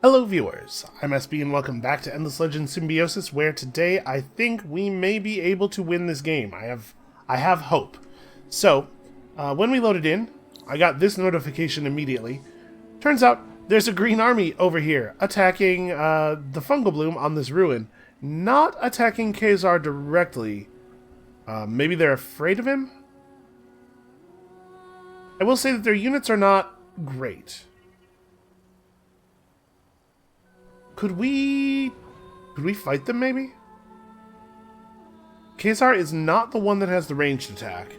Hello viewers, I'm SB and welcome back to Endless Legend Symbiosis, where today I think we may be able to win this game. I have hope. So, when we loaded in, I got this notification immediately. Turns out there's a green army over here attacking the fungal bloom on this ruin, not attacking Khazar directly. Maybe they're afraid of him? I will say that their units are not great. Could we fight them, maybe? Khazar is not the one that has the ranged attack,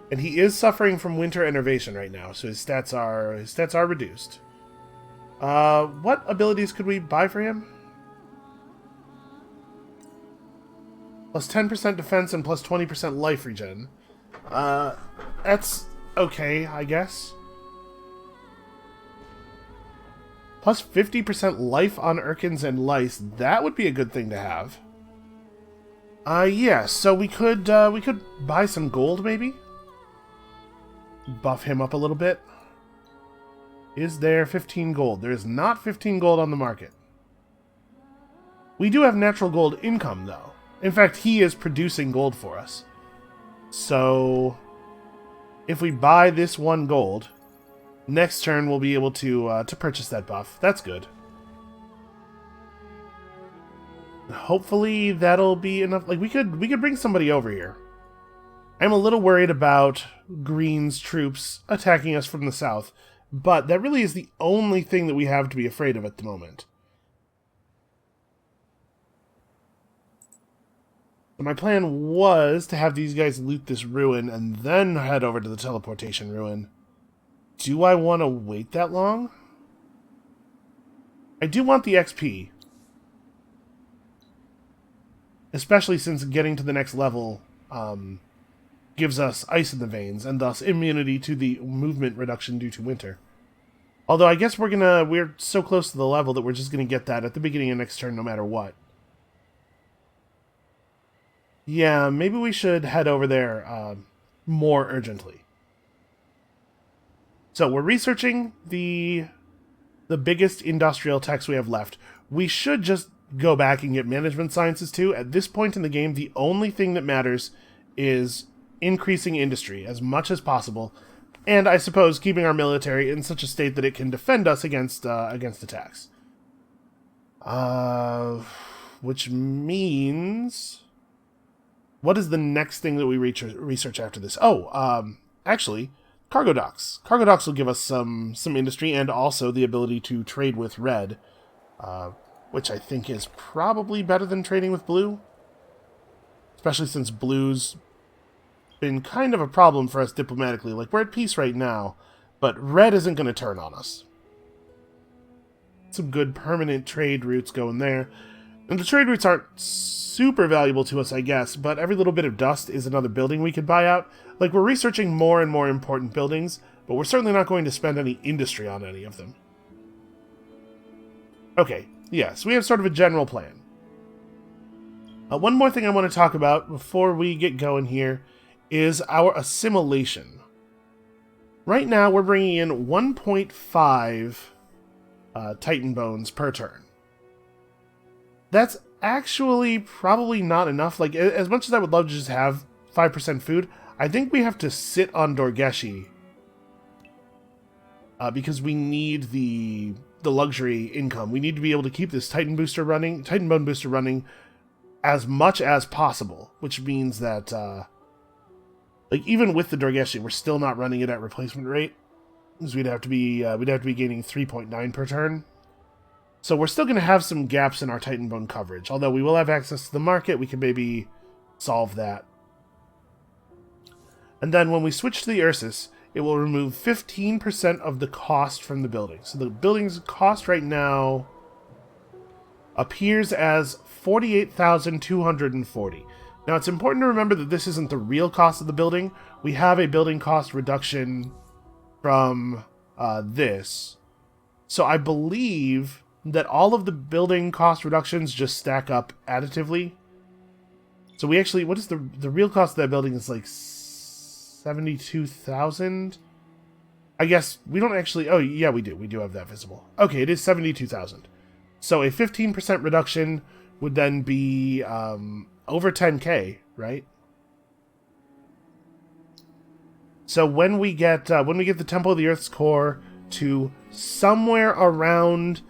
and he is suffering from winter enervation right now, so his stats are reduced. What abilities could we buy for him? Plus 10% defense and plus 20% life regen. That's okay, I guess. Plus 50% life on Urkans and lice. That would be a good thing to have. Yeah, so we could buy some gold, maybe? Buff him up a little bit. Is there 15 gold? There is not 15 gold on the market. We do have natural gold income, though. In fact, he is producing gold for us. So, if we buy this 1 gold... next turn, we'll be able to purchase that buff. That's good. Hopefully, that'll be enough. Like we could bring somebody over here. I'm a little worried about Green's troops attacking us from the south, but that really is the only thing that we have to be afraid of at the moment. My plan was to have these guys loot this ruin and then head over to the teleportation ruin. Do I want to wait that long? I do want the XP. Especially since getting to the next level gives us ice in the veins, and thus immunity to the movement reduction due to winter. Although I guess we're so close to the level that we're just gonna get that at the beginning of next turn no matter what. Yeah, maybe we should head over there more urgently. So we're researching the biggest industrial techs we have left. We should just go back and get management sciences too. At this point in the game, the only thing that matters is increasing industry as much as possible, and I suppose keeping our military in such a state that it can defend us against attacks. Which means, what is the next thing that we research after this? Actually. Cargo docks. Cargo docks will give us some industry and also the ability to trade with red, which I think is probably better than trading with blue. Especially since blue's been kind of a problem for us diplomatically. Like, we're at peace right now, but red isn't going to turn on us. Some good permanent trade routes going there. And the trade routes aren't super valuable to us, I guess, but every little bit of dust is another building we could buy out. Like, we're researching more and more important buildings, but we're certainly not going to spend any industry on any of them. Okay, yes, we have sort of a general plan. One more thing I want to talk about before we get going here is our assimilation. Right now, we're bringing in 1.5 Titan bones per turn. That's actually probably not enough. Like, as much as I would love to just have 5% food, I think we have to sit on Dorgeshi because we need the luxury income. We need to be able to keep this Titan Bone booster running as much as possible, which means that like even with the Dorgeshi, we're still not running it at replacement rate, because we'd have to be gaining 3.9 per turn. So we're still going to have some gaps in our Titan Bone coverage. Although we will have access to the market, we can maybe solve that. And then when we switch to the Ursus, it will remove 15% of the cost from the building. So the building's cost right now appears as 48,240. Now it's important to remember that this isn't the real cost of the building. We have a building cost reduction from this. So I believe that all of the building cost reductions just stack up additively. So we actually, what is the real cost of that building is like 72,000? I guess we don't actually... Oh, yeah, we do. We do have that visible. Okay, it is 72,000. So a 15% reduction would then be over 10k, right? So when we get the Temple of the Earth's core to somewhere around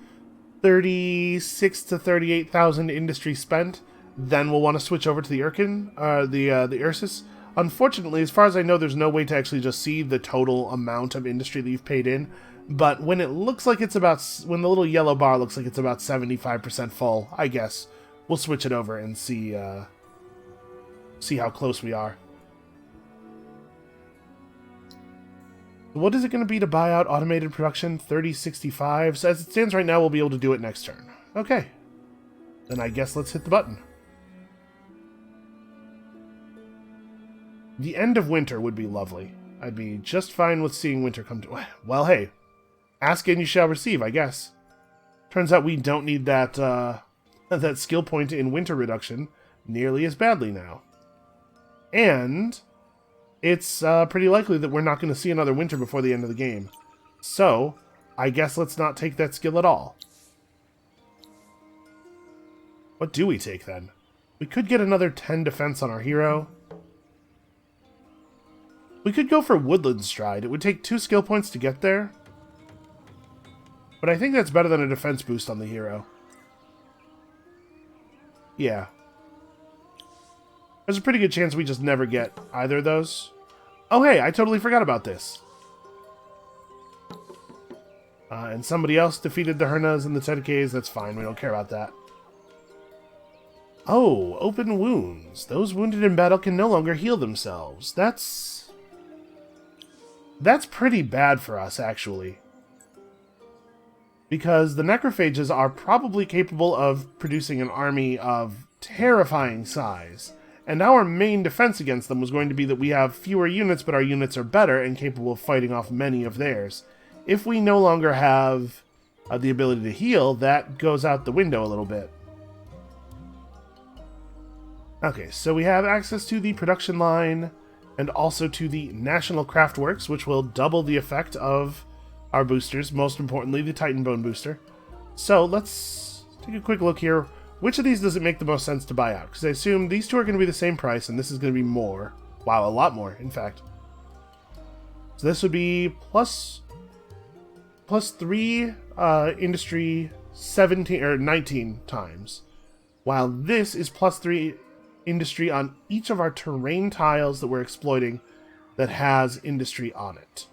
36 to 38,000 industry spent, then we'll want to switch over to the Urkan, the Ursus. Unfortunately, as far as I know, there's no way to actually just see the total amount of industry that you've paid in. But when it looks like it's about, when the little yellow bar looks like it's about 75% full, I guess we'll switch it over and see how close we are. What is it going to be to buy out automated production? 3065. So as it stands right now, we'll be able to do it next turn. Okay. Then I guess let's hit the button. The end of winter would be lovely. I'd be just fine with seeing winter come to... Well, hey. Ask and you shall receive, I guess. Turns out we don't need that, that skill point in winter reduction nearly as badly now. And it's pretty likely that we're not going to see another winter before the end of the game. So, I guess let's not take that skill at all. What do we take, then? We could get another 10 defense on our hero. We could go for Woodland Stride. It would take 2 skill points to get there. But I think that's better than a defense boost on the hero. Yeah. There's a pretty good chance we just never get either of those. Oh hey, I totally forgot about this. And somebody else defeated the Hernas and the Tedekes. That's fine, we don't care about that. Oh, open wounds. Those wounded in battle can no longer heal themselves. That's pretty bad for us, actually. Because the necrophages are probably capable of producing an army of terrifying size. And our main defense against them was going to be that we have fewer units, but our units are better and capable of fighting off many of theirs. If we no longer have the ability to heal, that goes out the window a little bit. Okay, so we have access to the production line and also to the National Craftworks, which will double the effect of our boosters, most importantly the Titan Bone booster. So let's take a quick look here. Which of these does it make the most sense to buy out? Because I assume these two are going to be the same price, and this is going to be more. Wow, a lot more, in fact. So this would be plus 3 industry 17 or 19 times, while this is plus 3 industry on each of our terrain tiles that we're exploiting that has industry on it.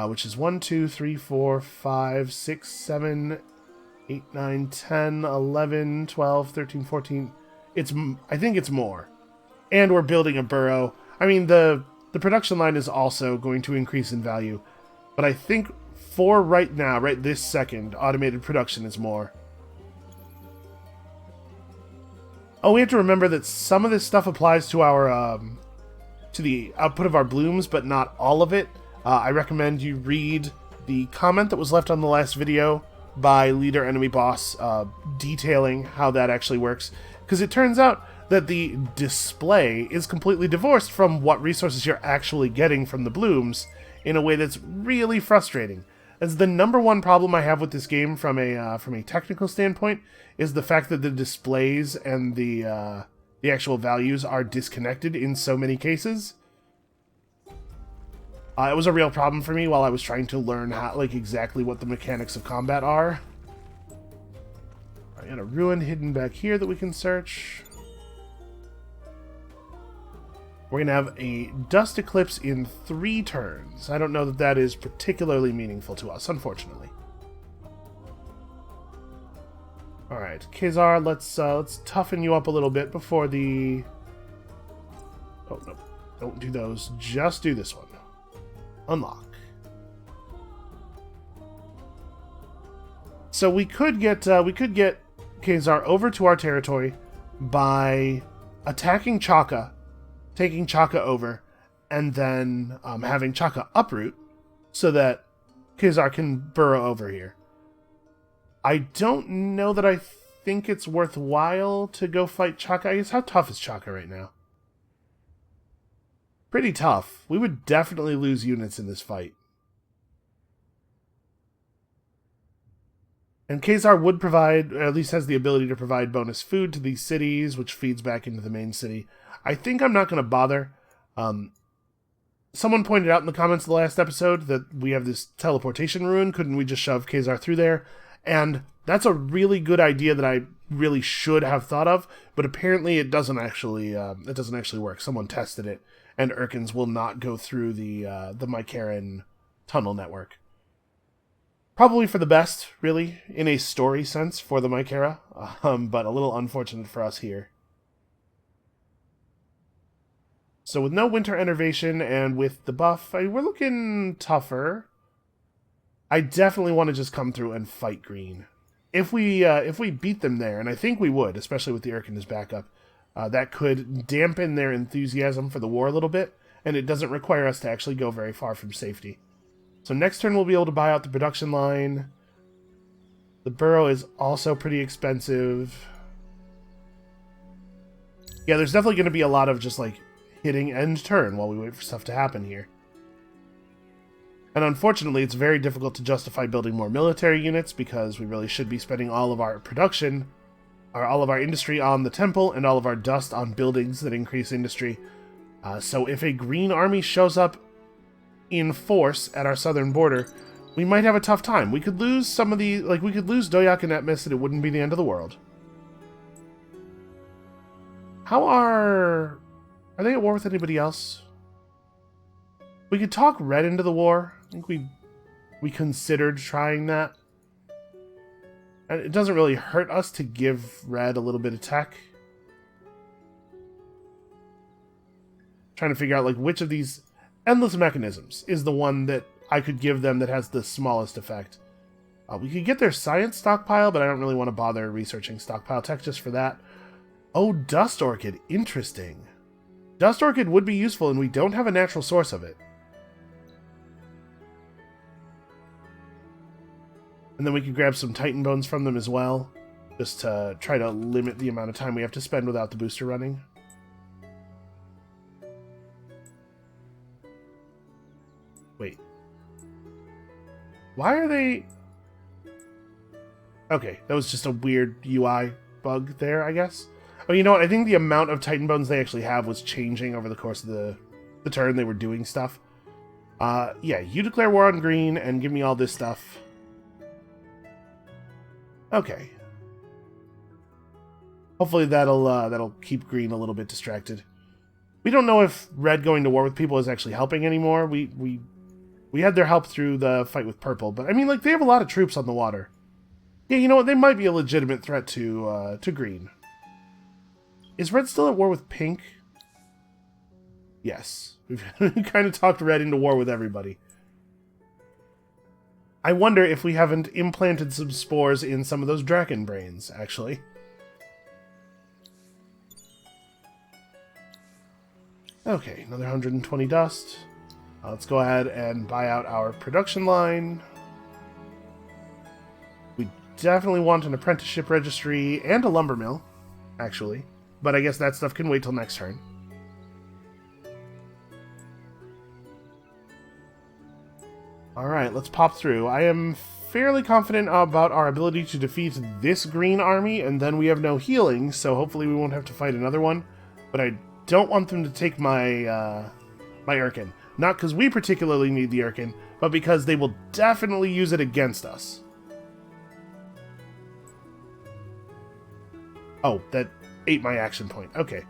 Which is 1, 2, 3, 4, 5, 6, 7, 8, 9, 10, 11, 12, 13, 14. I think it's more. And we're building a burrow. I mean, the production line is also going to increase in value. But I think for right now, right this second, automated production is more. Oh, we have to remember that some of this stuff applies to our to the output of our blooms, but not all of it. I recommend you read the comment that was left on the last video by Leader Enemy Boss detailing how that actually works. Because it turns out that the display is completely divorced from what resources you're actually getting from the blooms in a way that's really frustrating. As the number one problem I have with this game from a technical standpoint is the fact that the displays and the actual values are disconnected in so many cases. It was a real problem for me while I was trying to learn how, exactly what the mechanics of combat are. I got a ruin hidden back here that we can search. We're going to have a Dust Eclipse in 3 turns. I don't know that that is particularly meaningful to us, unfortunately. Alright, Khazar, let's toughen you up a little bit before the... Oh, no. Don't do those. Just do this one. Unlock. So we could get Khazar over to our territory by attacking Chaka, taking Chaka over, and then having Chaka uproot so that Khazar can burrow over here. I don't know that I think it's worthwhile to go fight Chaka. I guess, how tough is Chaka right now? Pretty tough. We would definitely lose units in this fight. And Khazar would provide, or at least has the ability to provide bonus food to these cities, which feeds back into the main city. I think I'm not going to bother. Someone pointed out in the comments of the last episode that we have this teleportation ruin. Couldn't we just shove Khazar through there? And that's a really good idea that I really should have thought of, but apparently it doesn't actually work. Someone tested it, and Urkans will not go through the Mykaran tunnel network. Probably for the best, really, in a story sense for the Mykara, but a little unfortunate for us here. So with no winter enervation and with the buff, we're looking tougher. I definitely want to just come through and fight green. If we beat them there, and I think we would, especially with the Urkan as backup, that could dampen their enthusiasm for the war a little bit, and it doesn't require us to actually go very far from safety. So next turn we'll be able to buy out the production line. The burrow is also pretty expensive. Yeah, there's definitely going to be a lot of just like hitting end turn while we wait for stuff to happen here. And unfortunately, it's very difficult to justify building more military units because we really should be spending all of our production, or all of our industry on the temple and all of our dust on buildings that increase industry. So if a green army shows up in force at our southern border, we might have a tough time. We could lose some of the, we could lose Doyak and Etmis, and it wouldn't be the end of the world. How are they at war with anybody else? We could talk Red into the war. I think we considered trying that. And it doesn't really hurt us to give Red a little bit of tech. Trying to figure out which of these endless mechanisms is the one that I could give them that has the smallest effect. We could get their science stockpile, but I don't really want to bother researching stockpile tech just for that. Oh, Dust Orchid. Interesting. Dust Orchid would be useful, and we don't have a natural source of it. And then we could grab some Titan Bones from them as well, just to try to limit the amount of time we have to spend without the booster running. Wait. Why are they... Okay, that was just a weird UI bug there, I guess. Oh, you know what? I think the amount of Titan Bones they actually have was changing over the course of the turn. They were doing stuff. Yeah, you declare war on green and give me all this stuff. Okay. Hopefully that'll keep green a little bit distracted. We don't know if red going to war with people is actually helping anymore. We had their help through the fight with purple, but I mean, they have a lot of troops on the water. Yeah, you know what? They might be a legitimate threat to green. Is red still at war with pink? Yes. We've kind of talked red into war with everybody. I wonder if we haven't implanted some spores in some of those dragon brains, actually. Okay, another 120 dust. Let's go ahead and buy out our production line. We definitely want an apprenticeship registry and a lumber mill, actually. But I guess that stuff can wait till next turn. Alright, let's pop through. I am fairly confident about our ability to defeat this green army, and then we have no healing, so hopefully we won't have to fight another one. But I don't want them to take my my Urkan. Not because we particularly need the Urkan, but because they will definitely use it against us. Oh, that ate my action point. Okay.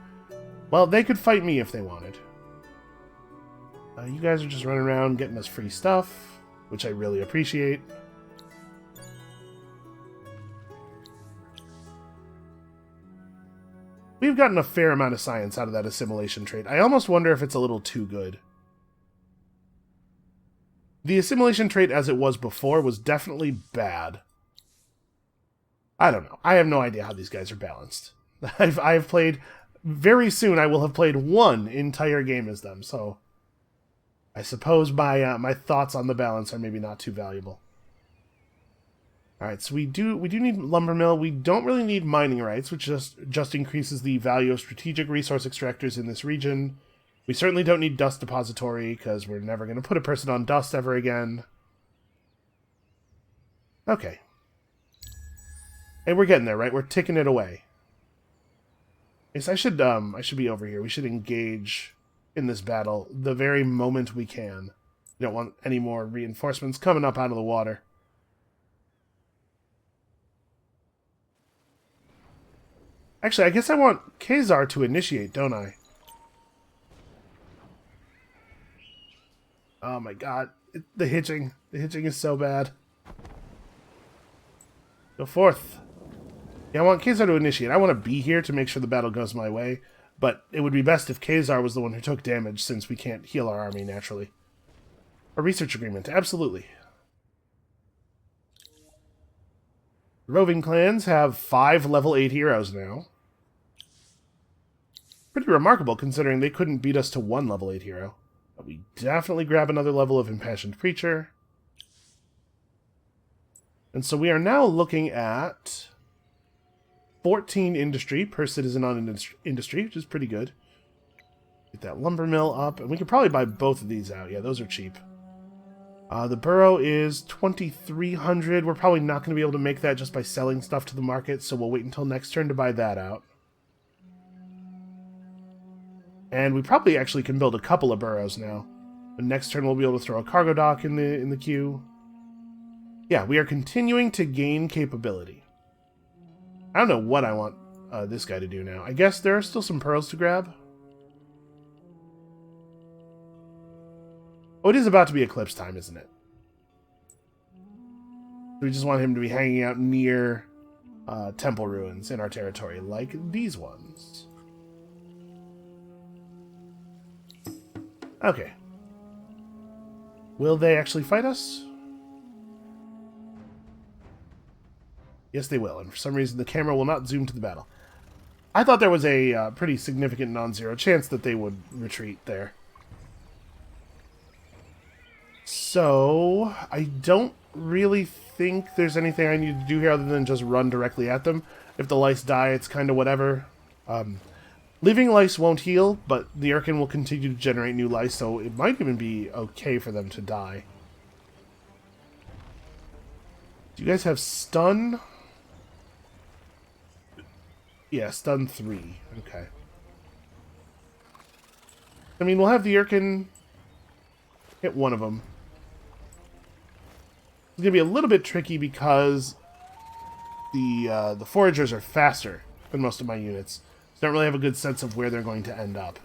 Well, they could fight me if they wanted. You guys are just running around getting us free stuff, which I really appreciate. We've gotten a fair amount of science out of that assimilation trait. I almost wonder if it's a little too good. The assimilation trait as it was before was definitely bad. I don't know. I have no idea how these guys are balanced. I've played... Very soon I will have played one entire game as them, so... I suppose my thoughts on the balance are maybe not too valuable. Alright, so we do need lumber mill. We don't really need mining rights, which just increases the value of strategic resource extractors in this region. We certainly don't need dust depository, because we're never going to put a person on dust ever again. Okay. Hey, we're getting there, right? We're ticking it away. Yes, I should be over here. We should engage in this battle the very moment we can. We don't want any more reinforcements coming up out of the water. Actually, I guess I want Khazar to initiate, don't I? Oh my god. The hitching. The hitching is so bad. Go forth. Yeah, I want Khazar to initiate. I want to be here to make sure the battle goes my way, but it would be best if Khazar was the one who took damage, since we can't heal our army naturally. A research agreement, absolutely. Roving clans have 5 level 8 heroes now. Pretty remarkable, considering they couldn't beat us to 1 level 8 hero. But we definitely grab another level of Impassioned Preacher. And so we are now looking at 14 industry per citizen on industry, which is pretty good. Get that lumber mill up, and we could probably buy both of these out. Yeah, those are cheap. The burrow is 2,300. We're probably not going to be able to make that just by selling stuff to the market, so we'll wait until next turn to buy that out. And we probably actually can build a couple of burrows now. The next turn we'll be able to throw a cargo dock in the queue. Yeah, we are continuing to gain capability. I don't know what I want this guy to do now. I guess there are still some pearls to grab. Oh, it is about to be eclipse time, isn't it? We just want him to be hanging out near temple ruins in our territory, like these ones. Okay. Will they actually fight us? Yes, they will, and for some reason the camera will not zoom to the battle. I thought there was a pretty significant non-zero chance that they would retreat there. So, I don't really think there's anything I need to do here other than just run directly at them. If the lice die, it's kind of whatever. Living lice won't heal, but the Urkan will continue to generate new lice, so it might even be okay for them to die. Do you guys have stun? Yeah, stun 3. Okay. I mean, we'll have the Urkan hit one of them. It's going to be a little bit tricky because the foragers are faster than most of my units. So I don't really have a good sense of where they're going to end up.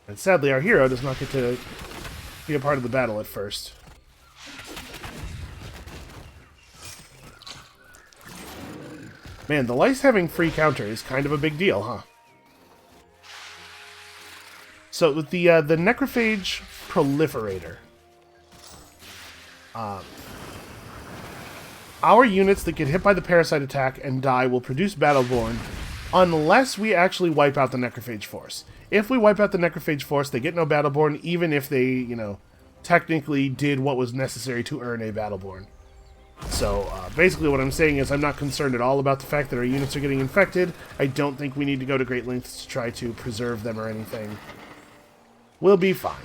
And sadly, our hero does not get to be a part of the battle at first. Man, the lice having free counter is kind of a big deal, huh? So with the Necrophage Proliferator, our units that get hit by the parasite attack and die will produce Battleborn unless we actually wipe out the Necrophage force. If we wipe out the Necrophage force, they get no Battleborn, even if they, you know, technically did what was necessary to earn a Battleborn. So, basically what I'm saying is I'm not concerned at all about the fact that our units are getting infected. I don't think we need to go to great lengths to try to preserve them or anything. We'll be fine.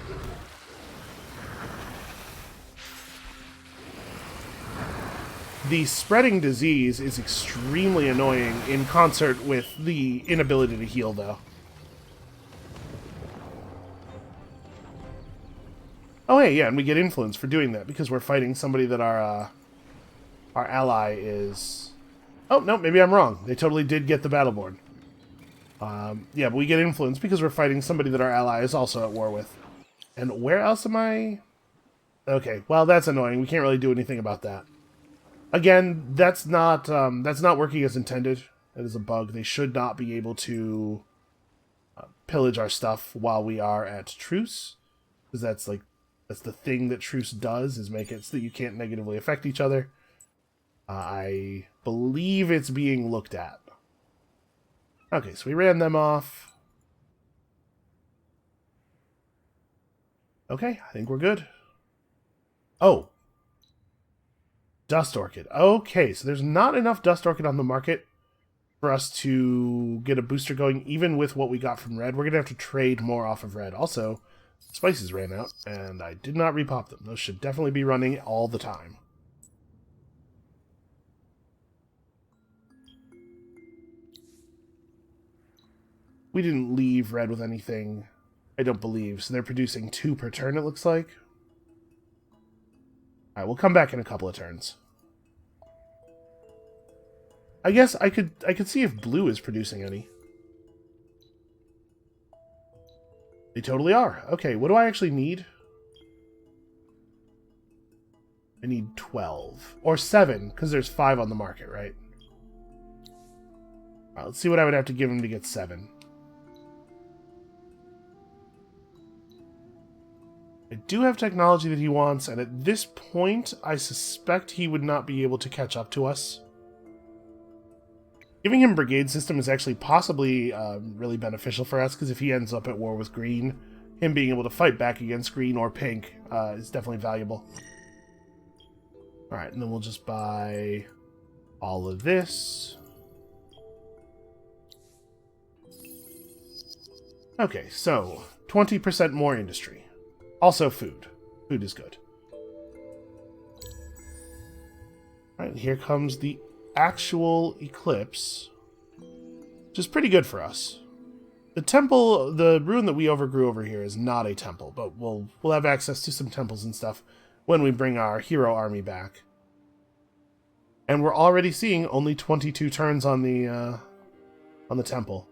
The spreading disease is extremely annoying in concert with the inability to heal, though. Oh, hey, yeah, and we get influence for doing that because we're fighting somebody that our ally is... Oh, no, maybe I'm wrong. They totally did get the Battleborn. Yeah, but we get influence because we're fighting somebody that our ally is also at war with. And where else am I? Okay, well, that's annoying. We can't really do anything about that. Again, that's not working as intended. That is a bug. They should not be able to pillage our stuff while we are at truce, because that's the thing that truce does, is make it so that you can't negatively affect each other. I believe it's being looked at. Okay, so we ran them off. Okay, I think we're good. Oh. Dust Orchid. Okay, so there's not enough Dust Orchid on the market for us to get a booster going, even with what we got from Red. We're going to have to trade more off of Red. Also, spices ran out, and I did not repop them. Those should definitely be running all the time. We didn't leave red with anything, I don't believe, so they're producing 2 per turn, it looks like. Alright, we'll come back in a couple of turns. I guess I could see if blue is producing any. They totally are. Okay, what do I actually need? I need 12. Or 7, because there's 5 on the market, right? Alright, let's see what I would have to give him to get 7. I do have technology that he wants, and at this point, I suspect he would not be able to catch up to us. Giving him Brigade System is actually possibly really beneficial for us, because if he ends up at war with Green, him being able to fight back against Green or Pink is definitely valuable. Alright, and then we'll just buy all of this. Okay, so 20% more industry. Also food. Food is good. Alright, here comes the actual eclipse, which is pretty good for us. The temple, the ruin that we overgrew over here is not a temple, but we'll have access to some temples and stuff when we bring our hero army back. And we're already seeing only 22 turns on the temple.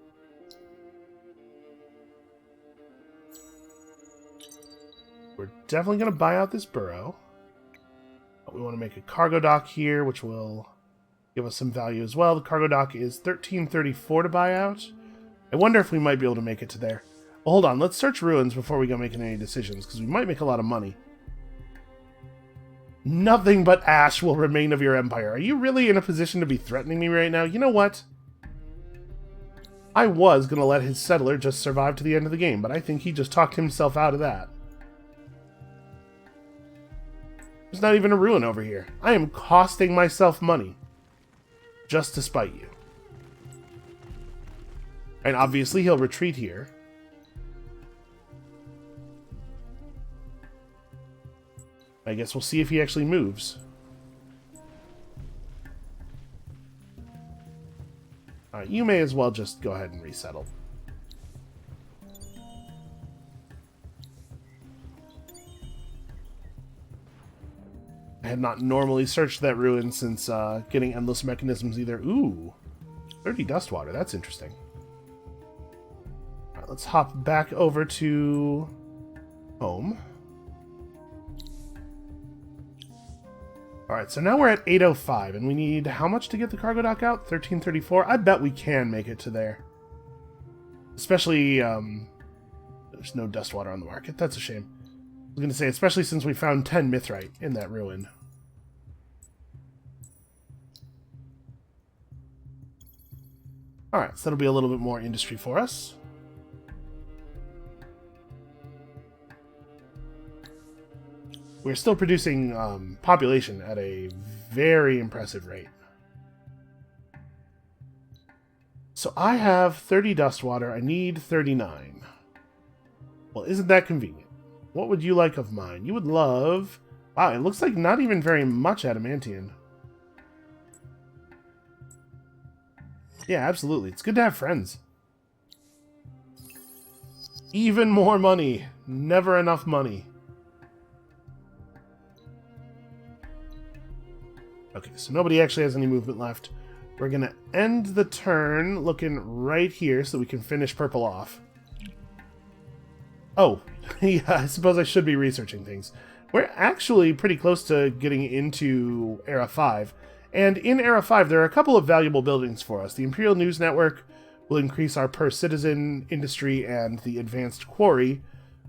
We're definitely going to buy out this burrow. We want to make a cargo dock here, which will give us some value as well. The cargo dock is 1334 to buy out. I wonder if we might be able to make it to there. Well, hold on. Let's search ruins before we go making any decisions, because we might make a lot of money. Nothing but ash will remain of your empire. Are you really in a position to be threatening me right now? You know what? I was going to let his settler just survive to the end of the game, but I think he just talked himself out of that. There's not even a ruin over here. I am costing myself money just to spite you. And obviously he'll retreat here. I guess we'll see if he actually moves. You may as well just go ahead and resettle. I had not normally searched that ruin since getting endless mechanisms either. Ooh, 30 dust water. That's interesting. All right, let's hop back over to home. All right, so now we're at 805, and we need how much to get the cargo dock out? 1334. I bet we can make it to there. Especially, there's no dust water on the market. That's a shame. I was going to say, especially since we found 10 mithrite in that ruin. Alright, so that'll be a little bit more industry for us. We're still producing population at a very impressive rate. So I have 30 dust water. I need 39. Well, isn't that convenient? What would you like of mine? You would love... Wow, it looks like not even very much adamantium. Yeah, absolutely. It's good to have friends. Even more money. Never enough money. Okay, so nobody actually has any movement left. We're going to end the turn looking right here so we can finish purple off. Oh, yeah, I suppose I should be researching things. We're actually pretty close to getting into Era 5. And in Era 5, there are a couple of valuable buildings for us. The Imperial News Network will increase our per-citizen industry, and the Advanced Quarry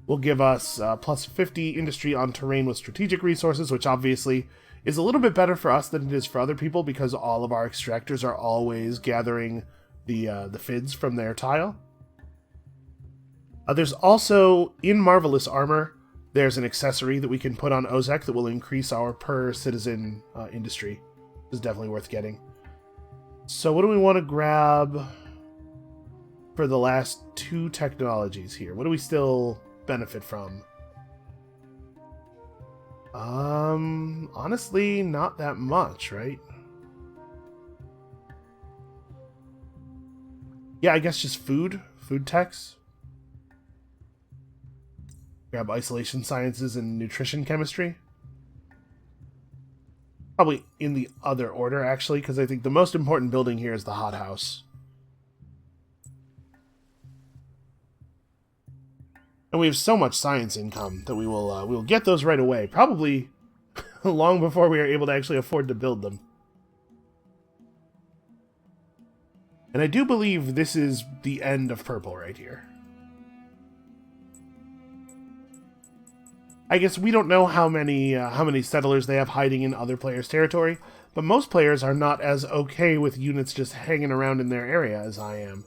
will give us plus 50 industry on terrain with strategic resources, which obviously is a little bit better for us than it is for other people, because all of our extractors are always gathering the FIDs from their tile. There's also, in Marvelous Armor, there's an accessory that we can put on Ozek that will increase our per-citizen industry. Is definitely worth getting. So what do we want to grab for the last 2 technologies here? What do we still benefit from? Honestly, not that much, right? Yeah, I guess just food techs. Grab isolation sciences and nutrition chemistry. Probably in the other order, actually, because I think the most important building here is the hothouse. And we have so much science income that we will get those right away. Probably long before we are able to actually afford to build them. And I do believe this is the end of purple right here. I guess we don't know how many settlers they have hiding in other players' territory, but most players are not as okay with units just hanging around in their area as I am.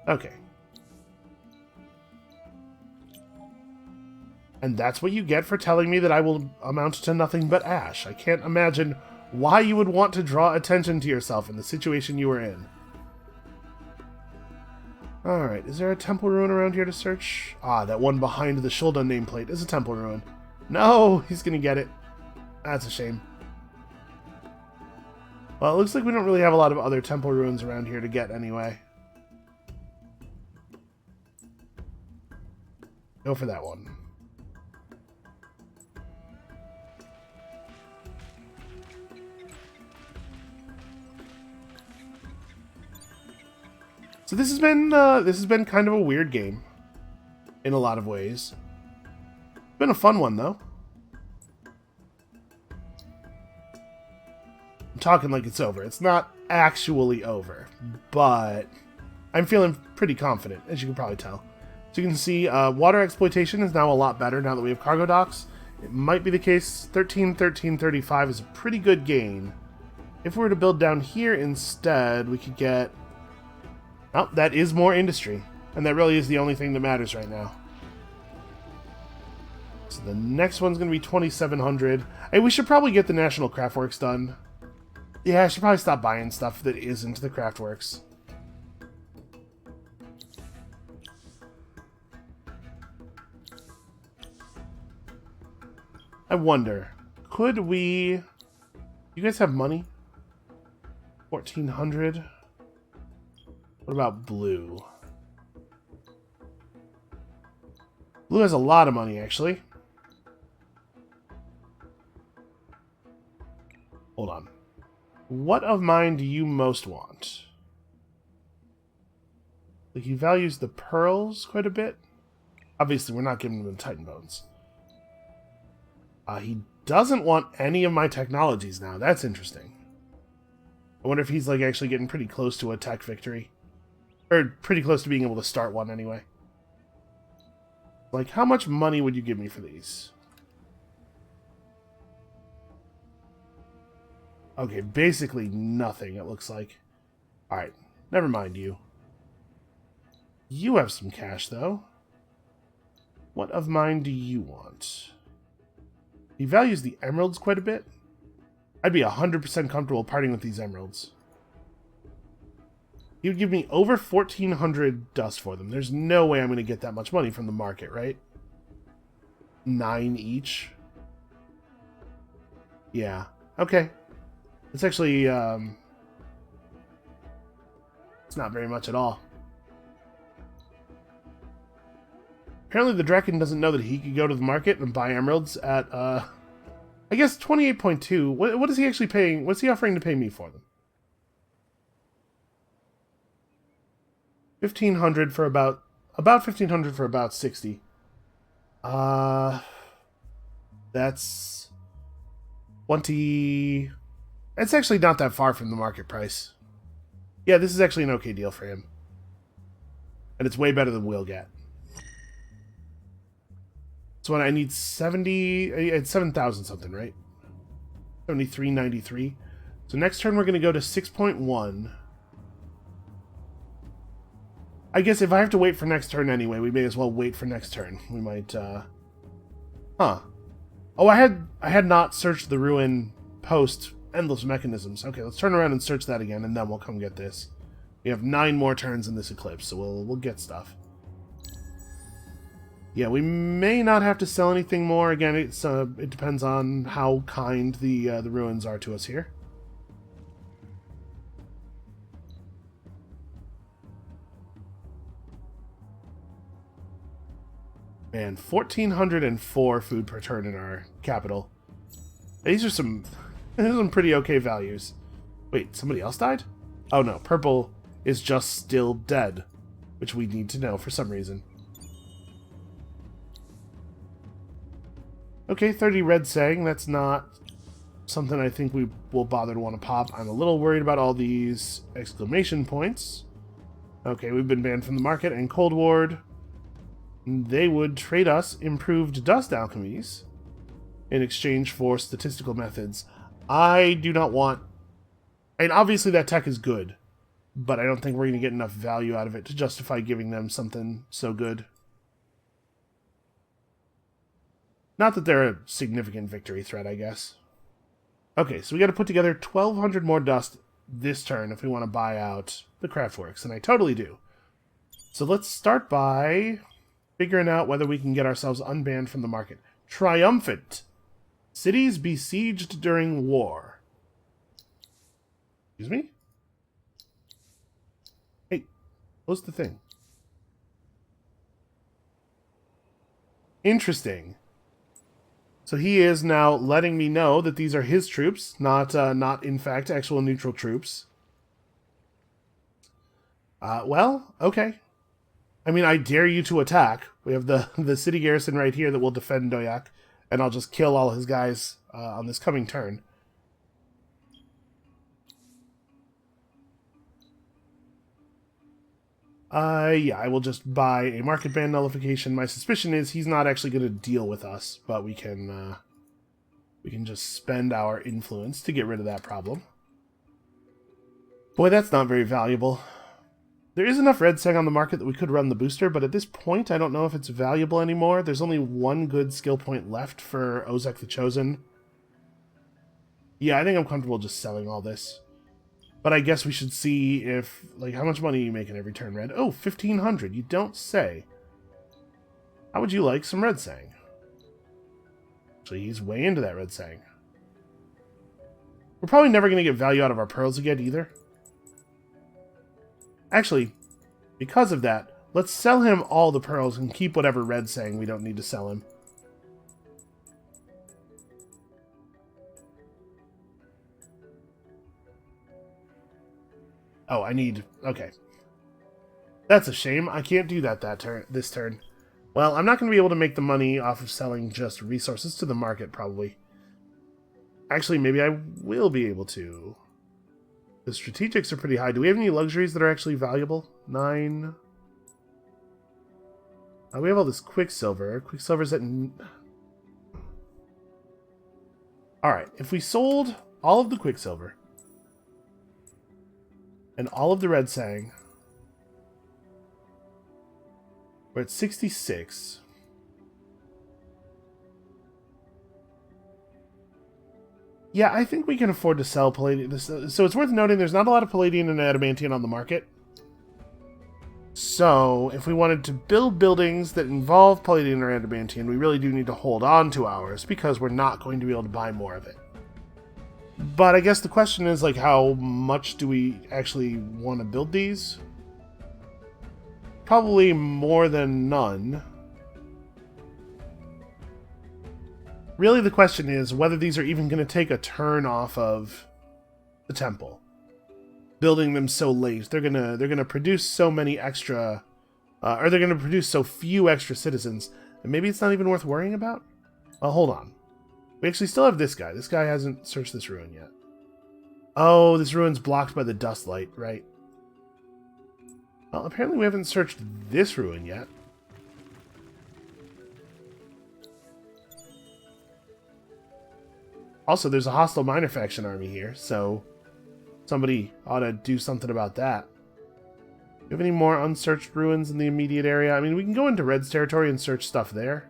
Okay. And that's what you get for telling me that I will amount to nothing but ash. I can't imagine why you would want to draw attention to yourself in the situation you were in. Alright, is there a temple ruin around here to search? Ah, that one behind the Shulda nameplate is a temple ruin. No, he's gonna get it. That's a shame. Well, it looks like we don't really have a lot of other temple ruins around here to get anyway. Go for that one. So this has been kind of a weird game in a lot of ways. Been a fun one though. I'm talking like it's over. It's not actually over, but I'm feeling pretty confident, as you can probably tell. So you can see water exploitation is now a lot better now that we have cargo docks. It might be the case 13-13-35 is a pretty good gain. If we were to build down here instead, we could get... Oh, that is more industry. And that really is the only thing that matters right now. So the next one's going to be 2,700. Hey, we should probably get the National Craftworks done. Yeah, I should probably stop buying stuff that isn't the Craftworks. I wonder, could we... You guys have money? 1,400? What about blue? Blue has a lot of money, actually. Hold on. What of mine do you most want? Like, he values the pearls quite a bit. Obviously, we're not giving him the Titan Bones. He doesn't want any of my technologies now. That's interesting. I wonder if he's, like, actually getting pretty close to a tech victory. Or pretty close to being able to start one, anyway. Like, how much money would you give me for these? Okay, basically nothing, it looks like. Alright, never mind you. You have some cash, though. What of mine do you want? He values the emeralds quite a bit. I'd be 100% comfortable parting with these emeralds. He would give me over 1,400 dust for them. There's no way I'm going to get that much money from the market, right? 9 each. Yeah. Okay. It's actually, it's not very much at all. Apparently the Draken doesn't know that he could go to the market and buy emeralds at, I guess 28.2. What is he actually paying? What's he offering to pay me for them? 1,500 for about 1,500 for about 60. That's 20. It's actually not that far from the market price. Yeah, this is actually an okay deal for him. And it's way better than we'll get. So when I need 70, it's 7,000 something, right? 73.93. So next turn we're going to go to 6.1. I guess if I have to wait for next turn anyway, we may as well wait for next turn. We might, Huh. Oh, I had not searched the ruin post endless mechanisms. Okay, let's turn around and search that again, and then we'll come get this. We have 9 more turns in this eclipse, so we'll get stuff. Yeah, we may not have to sell anything more. Again, it depends on how kind the ruins are to us here. Man, 1,404 food per turn in our capital. These are some pretty okay values. Wait, somebody else died? Oh no, purple is just still dead, which we need to know for some reason. Okay, 30 red sang. That's not something I think we will bother to want to pop. I'm a little worried about all these exclamation points. Okay, we've been banned from the market and Cold Ward. They would trade us improved dust alchemies in exchange for statistical methods. I do not want... And obviously that tech is good, but I don't think we're going to get enough value out of it to justify giving them something so good. Not that they're a significant victory threat, I guess. Okay, so we got to put together 1,200 more dust this turn if we want to buy out the Craftworks, and I totally do. So let's start by figuring out whether we can get ourselves unbanned from the market. Triumphant. Cities besieged during war. Excuse me? Hey, close the thing. Interesting. So he is now letting me know that these are his troops, not in fact actual neutral troops. Well, okay. I mean, I dare you to attack. We have the city garrison right here that will defend Doyak, and I'll just kill all his guys on this coming turn. Yeah, I will just buy a market ban nullification. My suspicion is he's not actually going to deal with us, but we can just spend our influence to get rid of that problem. Boy, that's not very valuable. There is enough red sang on the market that we could run the booster, but at this point, I don't know if it's valuable anymore. There's only one good skill point left for Ozek the Chosen. Yeah, I think I'm comfortable just selling all this. But I guess we should see if, like, how much money are you making every turn, Red? Oh, 1,500. You don't say. How would you like some red sang? Actually, he's way into that red sang. We're probably never going to get value out of our pearls again, either. Actually, because of that, let's sell him all the pearls and keep whatever red sang we don't need to sell him. Oh, I need... Okay. That's a shame. I can't do that this turn. Well, I'm not going to be able to make the money off of selling just resources to the market, probably. Actually, maybe I will be able to. The strategics are pretty high. Do we have any luxuries that are actually valuable? 9. We have all this Quicksilver. Quicksilver's at... Alright, if we sold all of the Quicksilver and all of the red sang, we're at 66. Yeah, I think we can afford to sell Palladium. So it's worth noting there's not a lot of Palladium and Adamantium on the market. So if we wanted to build buildings that involve Palladium or Adamantium, we really do need to hold on to ours because we're not going to be able to buy more of it. But I guess the question is, like, how much do we actually want to build these? Probably more than none. Really, the question is whether these are even going to take a turn off of the temple. Building them so late, they're gonna produce so many extra, or they're gonna produce so few extra citizens, and maybe it's not even worth worrying about. Well, hold on. We actually still have this guy. This guy hasn't searched this ruin yet. Oh, this ruin's blocked by the dust light, right? Well, apparently we haven't searched this ruin yet. Also, there's a hostile minor faction army here, so somebody ought to do something about that. Do you have any more unsearched ruins in the immediate area? I mean, we can go into Red's territory and search stuff there.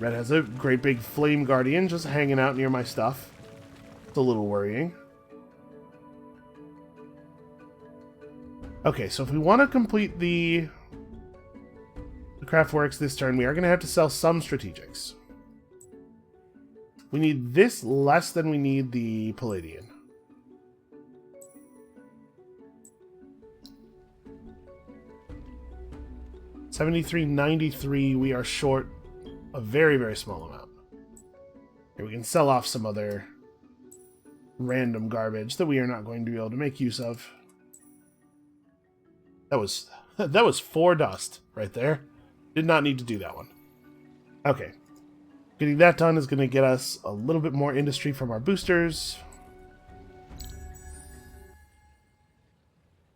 Red has a great big flame guardian just hanging out near my stuff. It's a little worrying. Okay, so if we want to complete the craft works this turn, we are going to have to sell some strategics. We need this less than we need the Palladian. $73.93, we are short a very, very small amount. Here, we can sell off some other random garbage that we are not going to be able to make use of. That was 4 dust right there. Did not need to do that one. Okay. Getting that done is going to get us a little bit more industry from our boosters.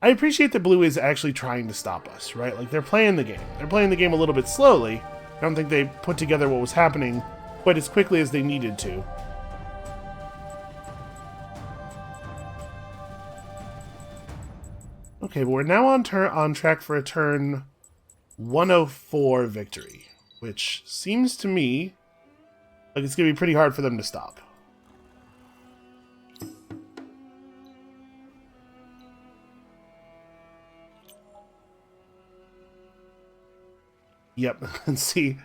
I appreciate that Blue is actually trying to stop us, right? Like, they're playing the game. They're playing the game a little bit slowly. I don't think they put together what was happening quite as quickly as they needed to. Okay, but we're now on track for a turn 104 victory, which seems to me like it's going to be pretty hard for them to stop. Yep, and see,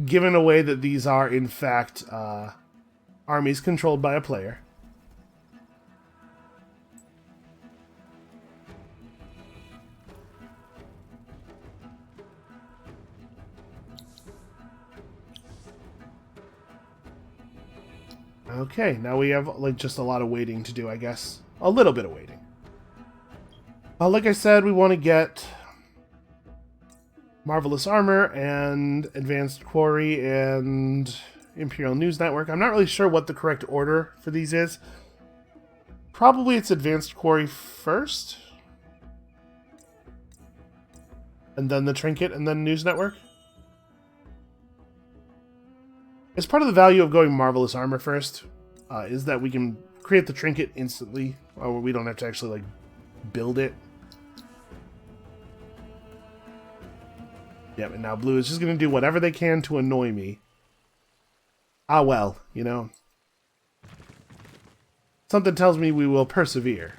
given away that these are, in fact, armies controlled by a player. Okay, now we have like just a lot of waiting to do, I guess. A little bit of waiting. Like I said, we want to get Marvelous Armor and Advanced Quarry and Imperial News Network. I'm not really sure what the correct order for these is. Probably it's Advanced Quarry first. And then the Trinket and then News Network. As part of the value of going Marvelous Armor first, is that we can create the Trinket instantly, or we don't have to actually, like, build it. Yep, and now Blue is just going to do whatever they can to annoy me. Ah, well, you know. Something tells me we will persevere.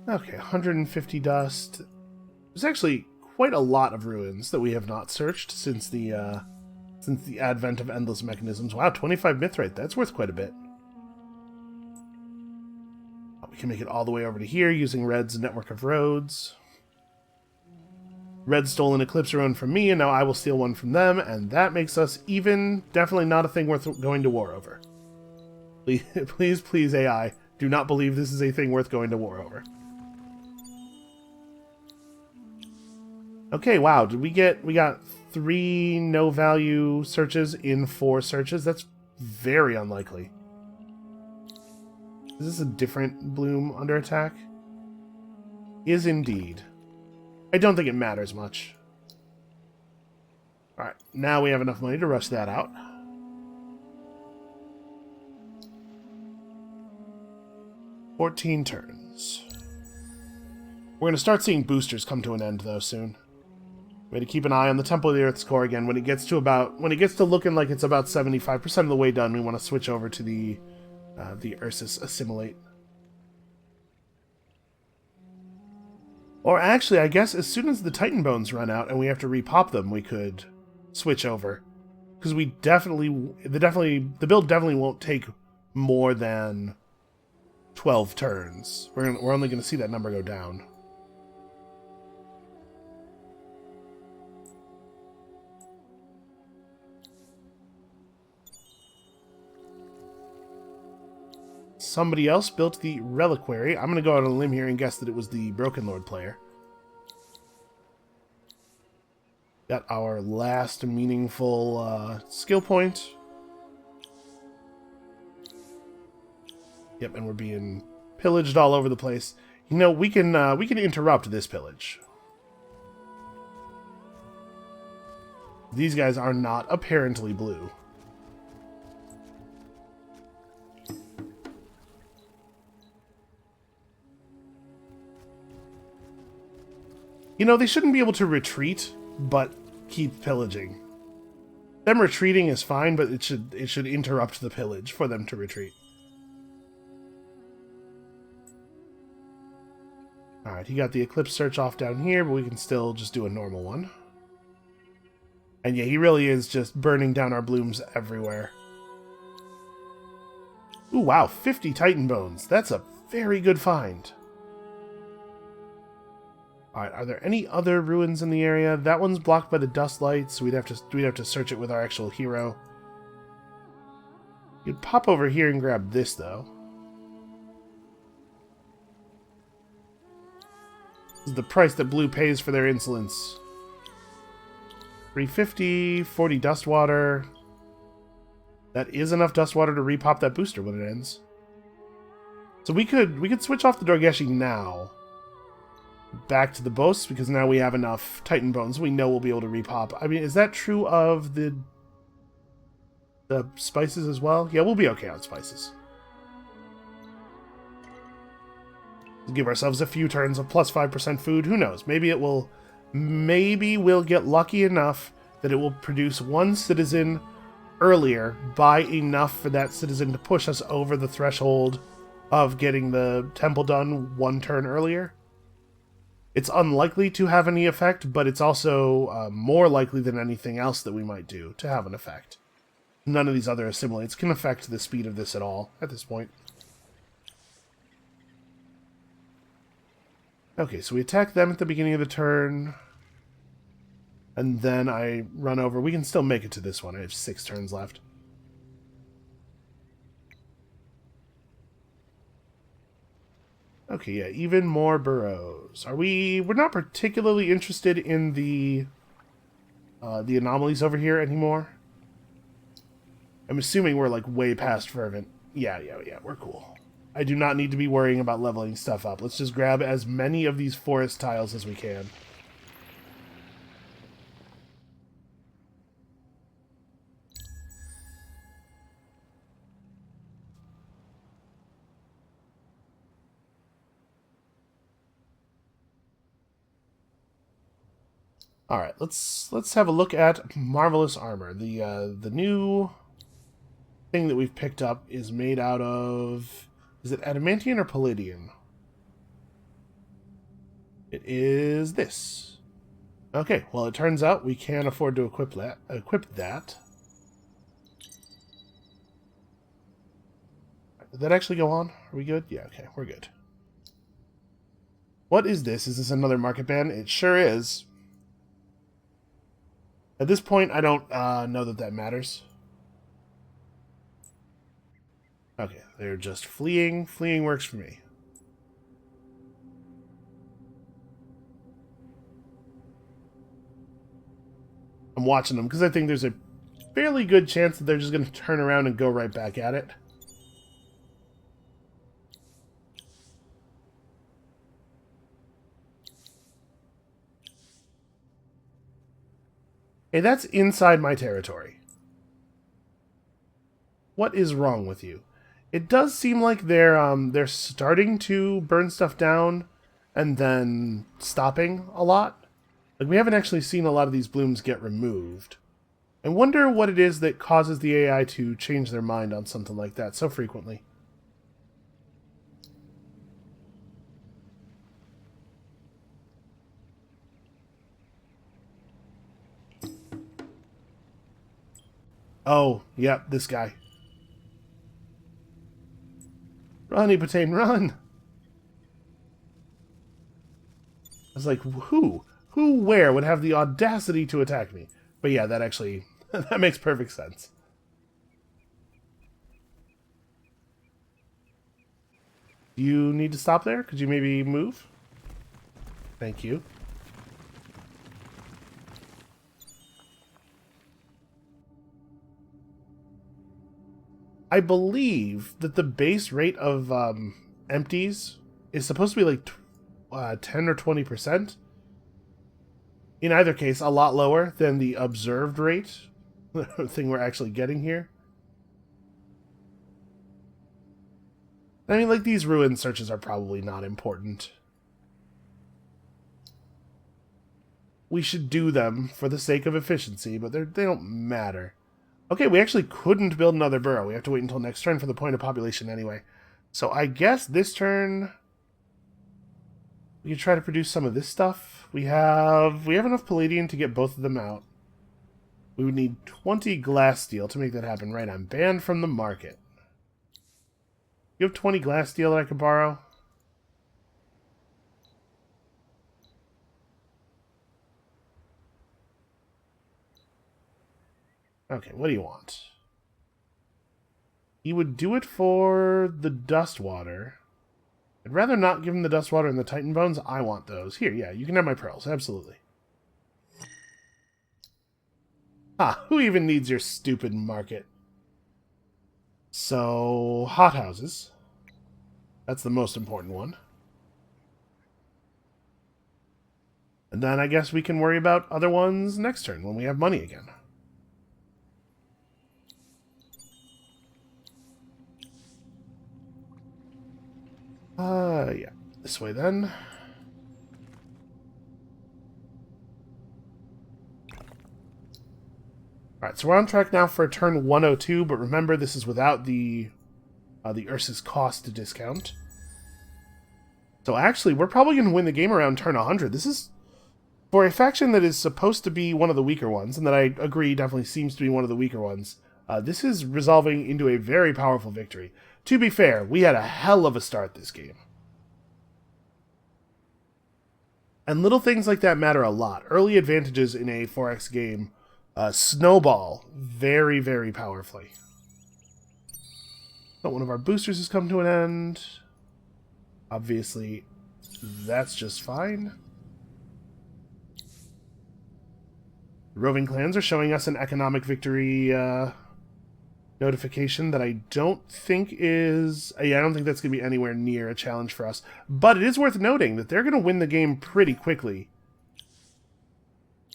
Okay, 150 dust. There's actually quite a lot of ruins that we have not searched since the advent of endless mechanisms. Wow, 25 mithrite. That's worth quite a bit. We can make it all the way over to here using Red's network of roads. Red stole an Eclipse rune from me, and now I will steal one from them, and that makes us even. Definitely not a thing worth going to war over. Please, please, AI, do not believe this is a thing worth going to war over. Okay, wow, we got 3 no-value searches in 4 searches? That's very unlikely. Is this a different bloom under attack? Is indeed. I don't think it matters much. Alright, now we have enough money to rush that out. "14 turns. We're going to start seeing boosters come to an end, though, soon. We have to keep an eye on the Temple of the Earth's core again. When it gets to looking like it's about 75% of the way done, we want to switch over to the Ursus Assimilate. Or actually, I guess as soon as the Titan Bones run out and we have to repop them, we could switch over. Because the build definitely won't take more than 12 turns. We're only going to see that number go down. Somebody else built the Reliquary. I'm going to go out on a limb here and guess that it was the Broken Lord player. Got our last meaningful skill point. Yep, and we're being pillaged all over the place. You know, we can interrupt this pillage. These guys are not apparently blue. You know, they shouldn't be able to retreat, but keep pillaging. Them retreating is fine, but it should interrupt the pillage for them to retreat. Alright, he got the Eclipse Search off down here, but we can still just do a normal one. And yeah, he really is just burning down our blooms everywhere. Ooh, wow, 50 Titan Bones. That's a very good find. Alright, are there any other ruins in the area? That one's blocked by the dust lights, so we'd have to search it with our actual hero. You'd pop over here and grab this, though. This is the price that Blue pays for their insolence. 350, 40 dust water. That is enough dust water to repop that booster when it ends. So we could switch off the Dorgeshi now. Back to the boasts, because now we have enough Titan Bones. We know we'll be able to repop. I mean, is that true of the spices as well? Yeah, we'll be okay on spices. Give ourselves a few turns of plus 5% food. Who knows? Maybe it will... Maybe we'll get lucky enough that it will produce one citizen earlier by enough for that citizen to push us over the threshold of getting the temple done one turn earlier. It's unlikely to have any effect, but it's also more likely than anything else that we might do to have an effect. None of these other assimilates can affect the speed of this at all at this point. Okay, so we attack them at the beginning of the turn. And then I run over. We can still make it to this one. I have 6 turns left. Okay, yeah, even more burrows. We're not particularly interested in the anomalies over here anymore. I'm assuming we're like way past fervent. Yeah, we're cool. I do not need to be worrying about leveling stuff up. Let's just grab as many of these forest tiles as we can. All right, let's have a look at Marvelous Armor. The new thing that we've picked up is made out of... Is it adamantium or palladium? It is this. Okay, well, it turns out we can afford to equip that. Did that actually go on? Are we good? Yeah, okay, we're good. What is this? Is this another market ban? It sure is. At this point, I don't know that matters. Okay, they're just fleeing. Fleeing works for me. I'm watching them because I think there's a fairly good chance that they're just going to turn around and go right back at it. Hey, that's inside my territory. What is wrong with you? It does seem like they're starting to burn stuff down and then stopping a lot. Like, we haven't actually seen a lot of these blooms get removed. I wonder what it is that causes the AI to change their mind on something like that so frequently. Oh, yep, this guy. Run, Epatane, run! I was like, who? Who where would have the audacity to attack me? But yeah, that actually... that makes perfect sense. Do you need to stop there? Could you maybe move? Thank you. I believe that the base rate of empties is supposed to be like 10 or 20%. In either case, a lot lower than the observed rate, the thing we're actually getting here. I mean, like, these ruin searches are probably not important. We should do them for the sake of efficiency, but they don't matter. Okay, we actually couldn't build another burrow. We have to wait until next turn for the point of population anyway. So I guess this turn... We could try to produce some of this stuff. We have enough palladium to get both of them out. We would need 20 glass steel to make that happen. Right, I'm banned from the market. You have 20 glass steel that I could borrow? Okay, what do you want? He would do it for the dust water. I'd rather not give him the dust water and the titan bones. I want those. Here, yeah, you can have my pearls. Absolutely. Who even needs your stupid market? So, hothouses. That's the most important one. And then I guess we can worry about other ones next turn when we have money again. Yeah. This way then. Alright, so we're on track now for turn 102, but remember this is without the Ursa's cost discount. So actually, we're probably going to win the game around turn 100. This is, for a faction that is supposed to be one of the weaker ones, and that I agree definitely seems to be one of the weaker ones, this is resolving into a very powerful victory. To be fair, we had a hell of a start this game. And little things like that matter a lot. Early advantages in a 4X game snowball very, very powerfully. But one of our boosters has come to an end. Obviously, that's just fine. The roving clans are showing us an economic victory notification that I don't think is... Yeah, I don't think that's going to be anywhere near a challenge for us. But it is worth noting that they're going to win the game pretty quickly.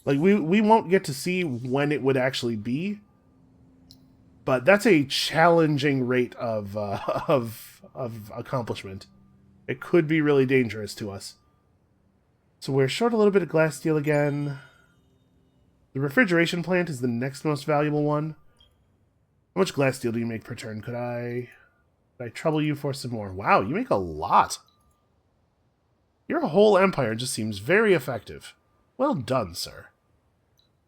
Like, we won't get to see when it would actually be. But that's a challenging rate of accomplishment. It could be really dangerous to us. So we're short a little bit of glass steel again. The refrigeration plant is the next most valuable one. How much glass steel do you make per turn? Could I trouble you for some more? Wow, you make a lot. Your whole empire just seems very effective. Well done, sir.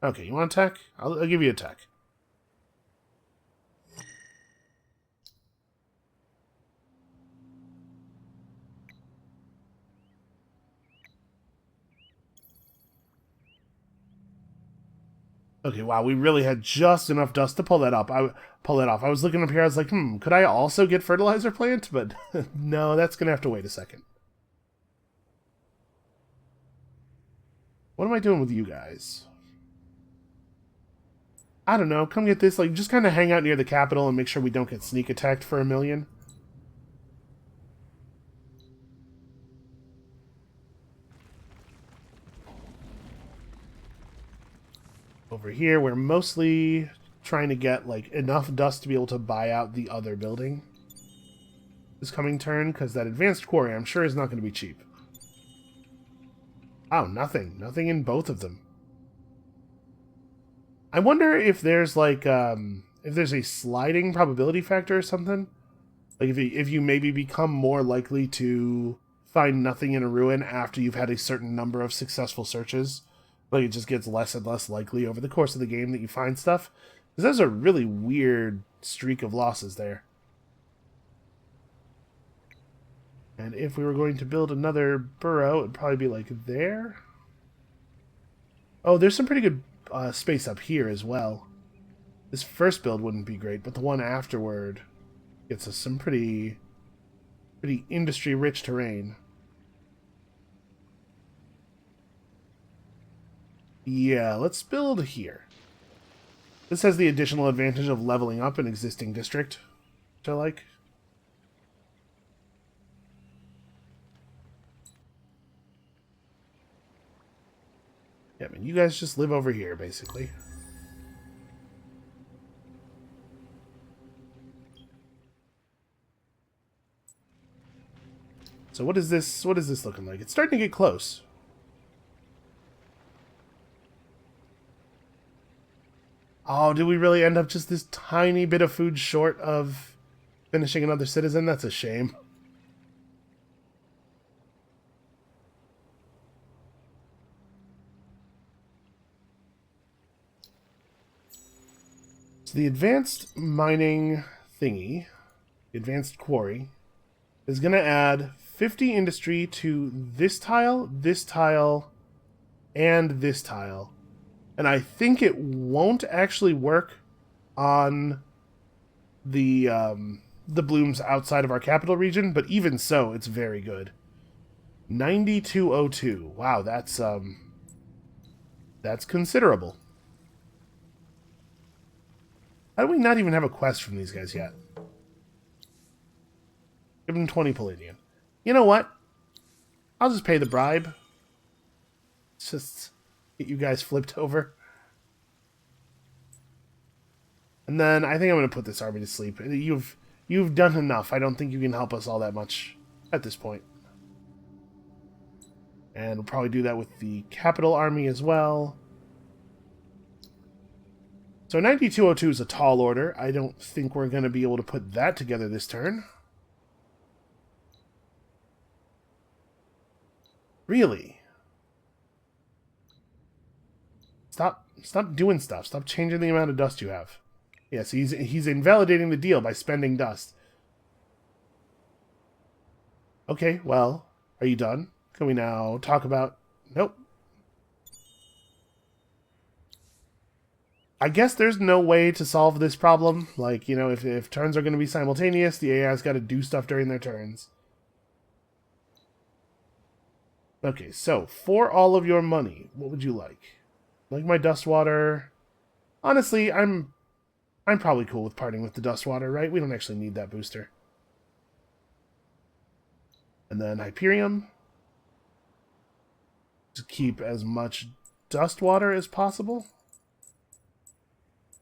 Okay, you want a tech? I'll give you a tech. Okay, wow, we really had just enough dust to pull that up. Pull that off. I was looking up here, I was like, could I also get fertilizer plant? But no, that's going to have to wait a second. What am I doing with you guys? I don't know, come get this. Like, just kind of hang out near the capital and make sure we don't get sneak attacked for 1,000,000. Over here, we're mostly trying to get, like, enough dust to be able to buy out the other building this coming turn, because that advanced quarry, I'm sure, is not going to be cheap. Oh, nothing. Nothing in both of them. I wonder if there's, like, if there's a sliding probability factor or something. Like, if you maybe become more likely to find nothing in a ruin after you've had a certain number of successful searches. Like, it just gets less and less likely over the course of the game that you find stuff. Because there's a really weird streak of losses there. And if we were going to build another burrow, it'd probably be like there. Oh, there's some pretty good space up here as well. This first build wouldn't be great, but the one afterward gets us some pretty industry-rich terrain. Yeah, let's build here. This has the additional advantage of leveling up an existing district, which I like. Yeah, I mean, you guys just live over here, basically. So what is this looking like? It's starting to get close. Oh, did we really end up just this tiny bit of food short of finishing another citizen? That's a shame. So the advanced mining thingy, the advanced quarry, is going to add 50 industry to this tile, and this tile. And I think it won't actually work on the blooms outside of our capital region, but even so, it's very good. 9202. Wow, that's considerable. How do we not even have a quest from these guys yet? Give them 20 palladium. You know what? I'll just pay the bribe. Just get you guys flipped over. And then I think I'm going to put this army to sleep. You've done enough. I don't think you can help us all that much at this point. And we'll probably do that with the capital army as well. So 9202 is a tall order. I don't think we're going to be able to put that together this turn. Really? Stop doing stuff. Stop changing the amount of dust you have. Yes, he's invalidating the deal by spending dust. Okay, well, are you done? Can we now talk about... Nope. I guess there's no way to solve this problem. Like, you know, if turns are going to be simultaneous, the AI's got to do stuff during their turns. Okay, so, for all of your money, what would you like? Like my dust water? Honestly, I'm probably cool with parting with the dust water, right? We don't actually need that booster. And then Hyperion. To keep as much dust water as possible.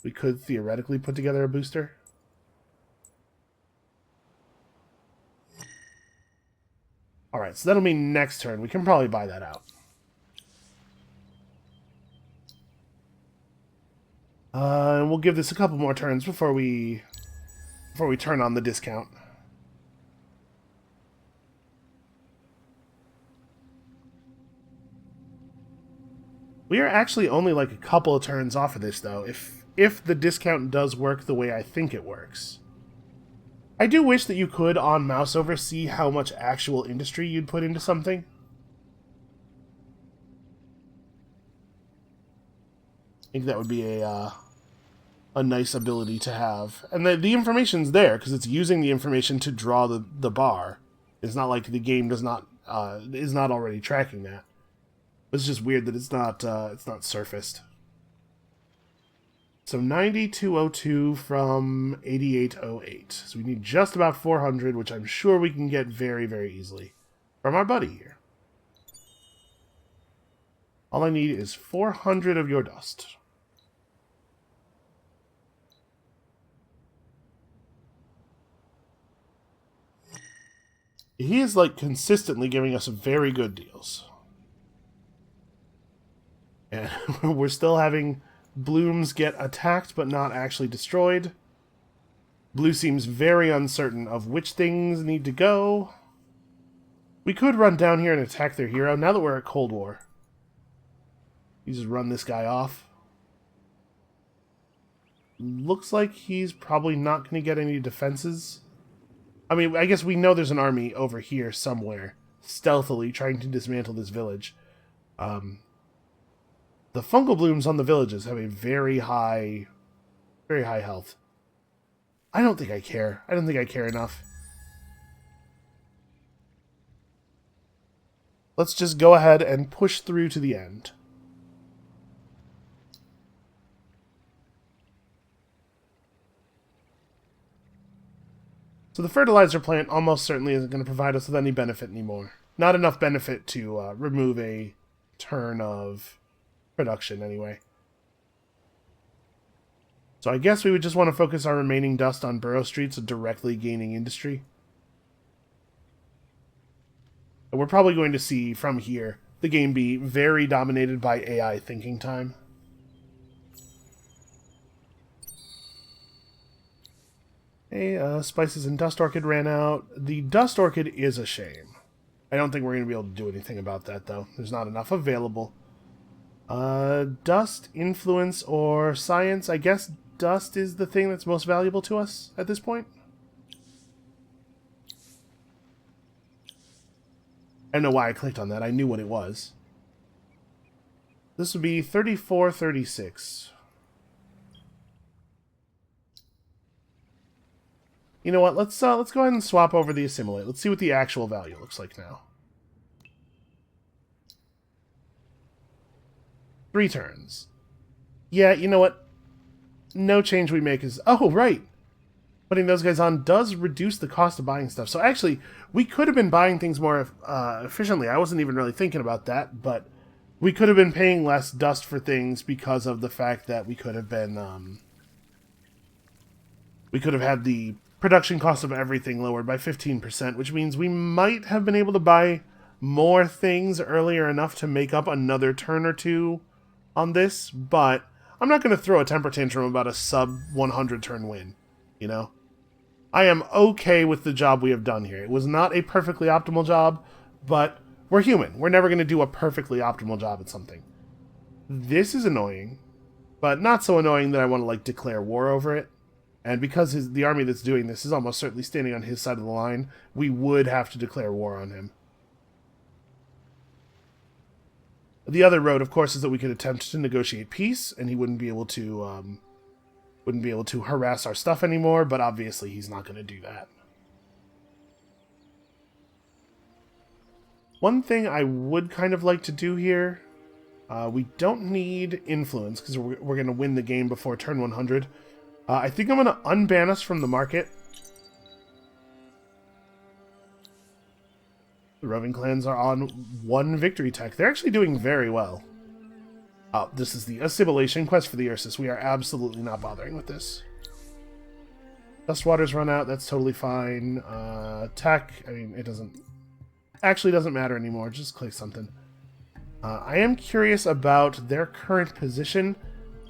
We could theoretically put together a booster. Alright, so that'll mean next turn. We can probably buy that out. And we'll give this a couple more turns before we turn on the discount. We are actually only like a couple of turns off of this, though, if the discount does work the way I think it works. I do wish that you could, on mouse over, see how much actual industry you'd put into something. I think that would be a nice ability to have. And the information's there, because it's using the information to draw the bar. It's not like the game is not already tracking that. It's just weird that it's not surfaced. So 9202 from 8808. So we need just about 400, which I'm sure we can get very, very easily from our buddy here. All I need is 400 of your dust. He is, like, consistently giving us very good deals. And we're still having blooms get attacked but not actually destroyed. Blue seems very uncertain of which things need to go. We could run down here and attack their hero now that we're at Cold War. You just run this guy off. Looks like he's probably not going to get any defenses. I mean, I guess we know there's an army over here somewhere, stealthily trying to dismantle this village. The fungal blooms on the villages have a very high health. I don't think I care. I don't think I care enough. Let's just go ahead and push through to the end. So the fertilizer plant almost certainly isn't going to provide us with any benefit anymore. Not enough benefit to remove a turn of production, anyway. So I guess we would just want to focus our remaining dust on Burrow Streets and directly gaining industry. And we're probably going to see, from here, the game be very dominated by AI thinking time. Hey, Spices and Dust Orchid ran out. The Dust Orchid is a shame. I don't think we're going to be able to do anything about that, though. There's not enough available. Dust, Influence, or Science? I guess dust is the thing that's most valuable to us at this point. I don't know why I clicked on that. I knew what it was. This would be 3436. You know what? Let's go ahead and swap over the assimilate. Let's see what the actual value looks like now. 3 turns. Yeah, you know what? No change we make is... Oh, right! Putting those guys on does reduce the cost of buying stuff. So actually, we could have been buying things more efficiently. I wasn't even really thinking about that, but we could have been paying less dust for things because of the fact that we could have been... we could have had the production cost of everything lowered by 15%, which means we might have been able to buy more things earlier enough to make up another turn or two on this, but I'm not going to throw a temper tantrum about a sub 100 turn win, you know? I am okay with the job we have done here. It was not a perfectly optimal job, but we're human. We're never going to do a perfectly optimal job at something. This is annoying, but not so annoying that I want to, like, declare war over it. And because the army that's doing this is almost certainly standing on his side of the line, we would have to declare war on him. The other road, of course, is that we could attempt to negotiate peace, and he wouldn't be able to harass our stuff anymore. But obviously, he's not going to do that. One thing I would kind of like to do here, we don't need influence because we're going to win the game before turn 100. I think I'm going to unban us from the market. The roving clans are on 1 victory tech. They're actually doing very well. This is the assimilation quest for the Ursus. We are absolutely not bothering with this. Dust waters run out. That's totally fine. Tech, I mean, it doesn't matter anymore. Just click something. I am curious about their current position.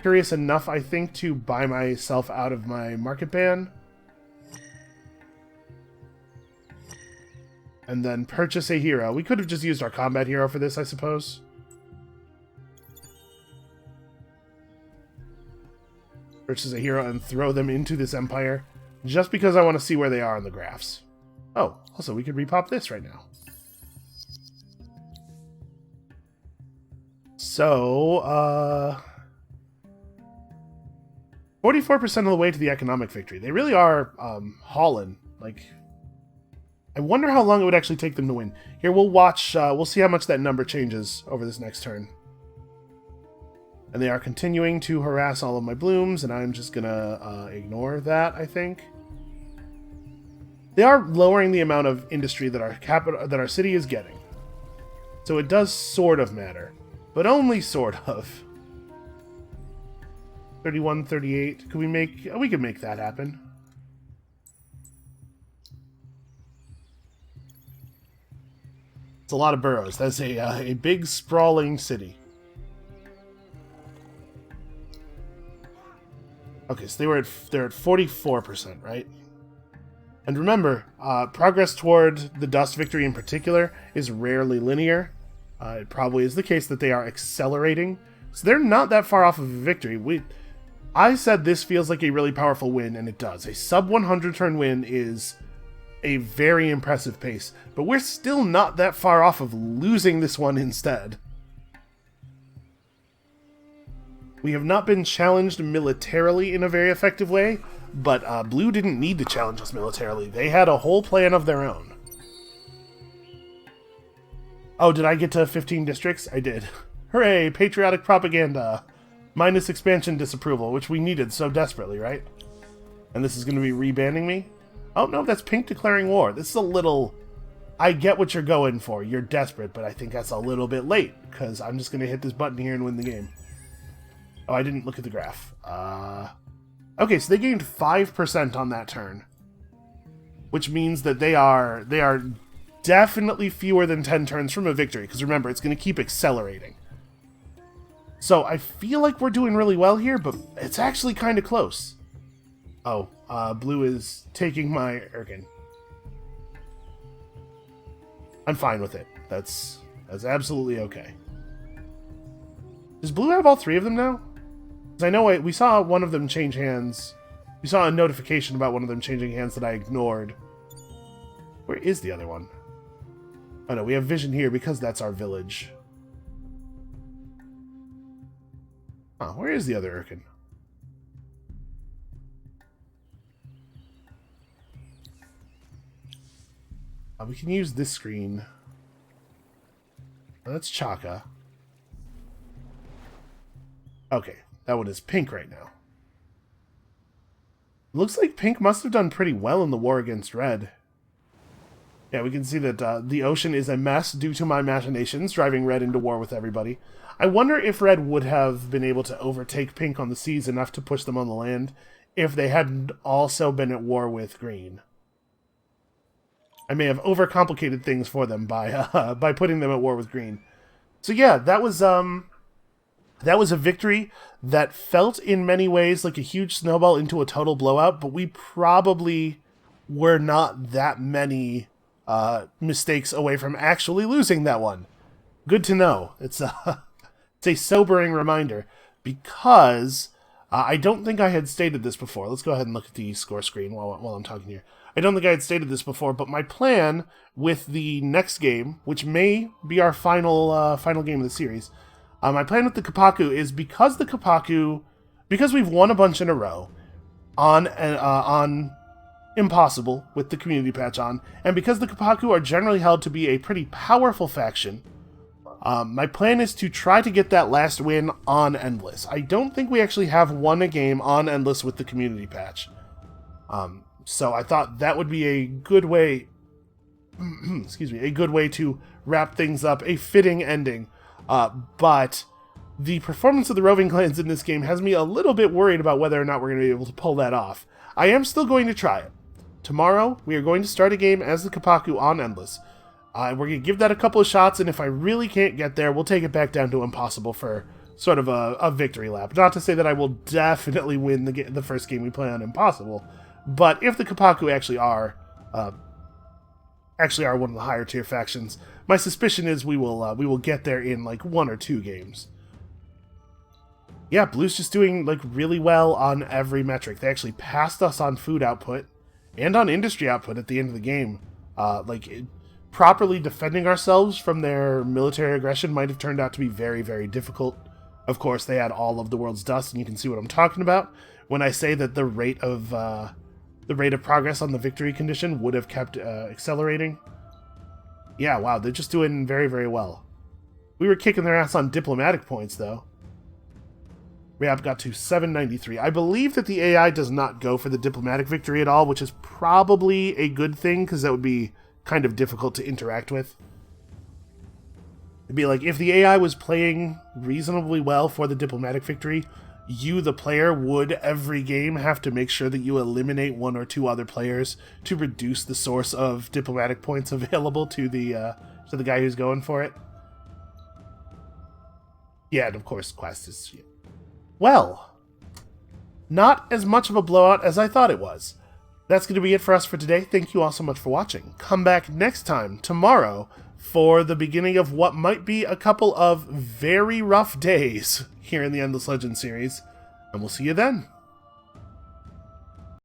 Curious enough, I think, to buy myself out of my market ban. And then purchase a hero. We could have just used our combat hero for this, I suppose. Purchase a hero and throw them into this empire. Just because I want to see where they are on the graphs. Oh, also, we could repop this right now. So, 44% of the way to the economic victory. They really are hauling. Like, I wonder how long it would actually take them to win. Here, we'll watch. We'll see how much that number changes over this next turn. And they are continuing to harass all of my blooms, and I'm just gonna ignore that, I think. They are lowering the amount of industry that our city is getting. So it does sort of matter. But only sort of. 31, 38. Could we make... we could make that happen. It's a lot of boroughs. That's a big, sprawling city. Okay, so they're at 44%, right? And remember, progress toward the Dust victory in particular is rarely linear. It probably is the case that they are accelerating. So they're not that far off of a victory. I said this feels like a really powerful win, and it does. A sub 100 turn win is a very impressive pace, but we're still not that far off of losing this one instead. We have not been challenged militarily in a very effective way, but Blue didn't need to challenge us militarily. They had a whole plan of their own. Oh, did I get to 15 districts? I did. Hooray, patriotic propaganda. Minus expansion disapproval, which we needed so desperately, right? And this is going to be rebanning me? Oh, no, that's pink declaring war. This is a little... I get what you're going for. You're desperate, but I think that's a little bit late, because I'm just going to hit this button here and win the game. Oh, I didn't look at the graph. Okay, so they gained 5% on that turn. Which means that they are definitely fewer than 10 turns from a victory, because remember, it's going to keep accelerating. So I feel like we're doing really well here, but it's actually kind of close. Oh, Blue is taking my Urkan. I'm fine with it. That's absolutely okay. Does Blue have all 3 of them now? I know we saw one of them change hands. We saw a notification about one of them changing hands that I ignored. Where is the other one? Oh no, we have vision here because that's our village. Oh, where is the other Urkan? We can use this screen. Oh, that's Chaka. Okay, that one is pink right now. Looks like pink must have done pretty well in the war against red. Yeah, we can see that the ocean is a mess due to my machinations, driving red into war with everybody. I wonder if red would have been able to overtake pink on the seas enough to push them on the land if they hadn't also been at war with green. I may have overcomplicated things for them by putting them at war with green. So yeah, that was a victory that felt in many ways like a huge snowball into a total blowout, but we probably were not that many mistakes away from actually losing that one. Good to know. It's a sobering reminder, because I don't think I had stated this before. Let's go ahead and look at the score screen while I'm talking here. I don't think I had stated this before, but my plan with the next game, which may be our final game of the series, my plan with the Kapaku is because we've won a bunch in a row on Impossible with the community patch on, and because the Kapaku are generally held to be a pretty powerful faction, my plan is to try to get that last win on Endless. I don't think we actually have won a game on Endless with the community patch. So I thought that would be a good way, excuse me, a good way to wrap things up, a fitting ending. But the performance of the roving clans in this game has me a little bit worried about whether or not we're going to be able to pull that off. I am still going to try it. Tomorrow, we are going to start a game as the Kapaku on Endless. We're going to give that a couple of shots, and if I really can't get there, we'll take it back down to Impossible for sort of a victory lap. Not to say that I will definitely win the first game we play on Impossible, but if the Kapaku actually are one of the higher tier factions, my suspicion is we will get there in like 1 or 2 games. Yeah, Blue's just doing like really well on every metric. They actually passed us on food output and on industry output at the end of the game. Properly defending ourselves from their military aggression might have turned out to be very, very difficult. Of course, they had all of the world's dust, and you can see what I'm talking about when I say that the rate of progress on the victory condition would have kept accelerating. Yeah, wow, they're just doing very, very well. We were kicking their ass on diplomatic points, though. Reap got to 793. I believe that the AI does not go for the diplomatic victory at all, which is probably a good thing, because that would be kind of difficult to interact with. It'd be like, if the AI was playing reasonably well for the diplomatic victory, you, the player, would every game have to make sure that you eliminate 1 or 2 other players to reduce the source of diplomatic points available to the guy who's going for it. Yeah, and of course, Quest is... Yeah. Well, not as much of a blowout as I thought it was. That's going to be it for us for today. Thank you all so much for watching. Come back next time, tomorrow, for the beginning of what might be a couple of very rough days here in the Endless Legends series, and we'll see you then.